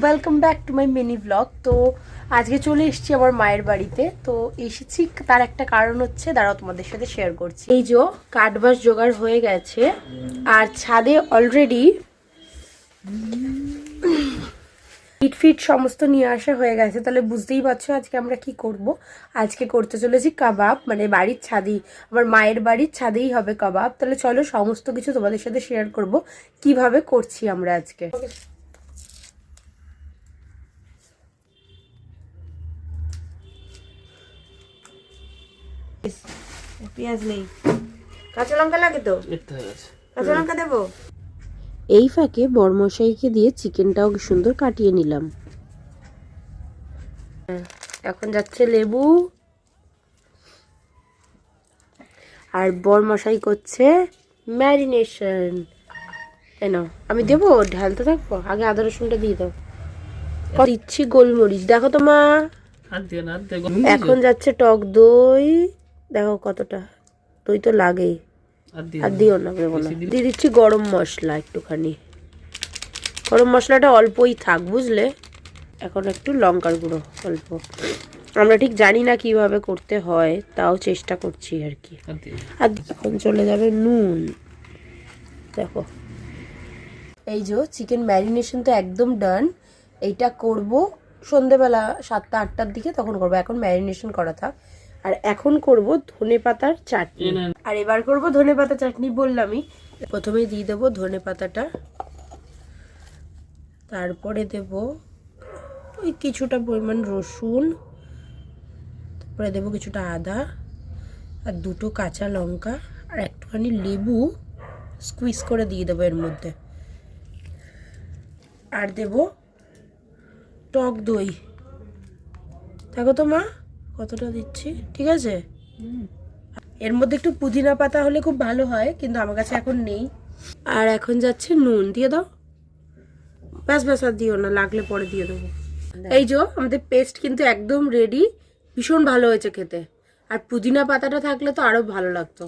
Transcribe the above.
Welcome back to my mini blog. তো আজকে চলে এসেছি আমার মায়ের বাড়িতে। তো এসেছি তার একটা কারণ হচ্ছে, দাঁড়াও তোমাদের সাথে শেয়ার করছি। এই যে কাঠবাস জোগাড় হয়ে গেছে আর ছাদে অলরেডি ফিট সমস্ত নিয়ে আসা হয়ে গেছে। তাহলে বুঝতেই পারছো আজকে আমরা কি করব। আজকে করতে চলেছি কাবাব, মানে বাড়ির ছাদেই, আমার মায়ের বাড়ির ছাদেই হবে কাবাব। তাহলে চলো সমস্ত কিছু তোমাদের সাথে শেয়ার করব কিভাবে করছি আমরা আজকে। পেঁয়াজ নেই, কাঁচা লঙ্কা লাগে তো, কাঁচা লঙ্কা দেবো। এই ফাঁকে বরমশাইকে দিয়ে চিকেনটাও সুন্দর কাটিয়ে নিলাম। এখন যাচ্ছে লেবু, আর বরমশাই করছে ম্যারিনেশন। কেন আমি দেবো, ঢালতে থাকবো, আগে আদা রসুনটা দিয়ে দাও। দিচ্ছি গোলমরিচ, দেখো তো মা। এখন যাচ্ছে টক দই, দেখো কতটা দই তো লাগেই, আর দিও না, দিয়ে দিচ্ছি গরম মশলা একটুখানি। গরম মশলাটা অল্পই থাক বুঝলে। এখন একটু লঙ্কার গুঁড়ো অল্প, আমরা ঠিক জানি না কিভাবে করতে হয়, তাও চেষ্টা করছি আর কি। আর এখন চলে যাবে নুন। দেখো এই যে চিকেন ম্যারিনেশন তো একদম ডান। এইটা করব সন্ধেবেলা 7টা 8টার দিকে, তখন করব। এখন ম্যারিনেশন করা থাক। আর এখন করব ধনেপাতার চাটনি। আর এবার করব ধনেপাতা চাটনি বললামই। প্রথমেই দিয়ে দেবো ধনেপাতাটা, তারপরে দেব ওই কিছুটা পরিমাণ রসুন, তারপরে দেবো কিছুটা আদা, আর দুটো কাঁচা লঙ্কা, আর একটুখানি লেবু স্কুইজ করে দিয়ে দেবো এর মধ্যে। আর দেব টক দই, দেখো তো মা কতটা দিচ্ছি, ঠিক আছে। এর মধ্যে একটু পুদিনা পাতা হলে খুব ভালো হয়, কিন্তু আমার কাছে এখন নেই। আর এখন যাচ্ছে নুন, দিয়ে দাও। ব্যাস ব্যাস, আর দিও না, লাগলে পরে দিয়ে দেবো। এই যে আমাদের পেস্ট কিন্তু একদম রেডি, ভীষণ ভালো হয়েছে খেতে। আর পুদিনা পাতাটা থাকলে তো আরো ভালো লাগতো।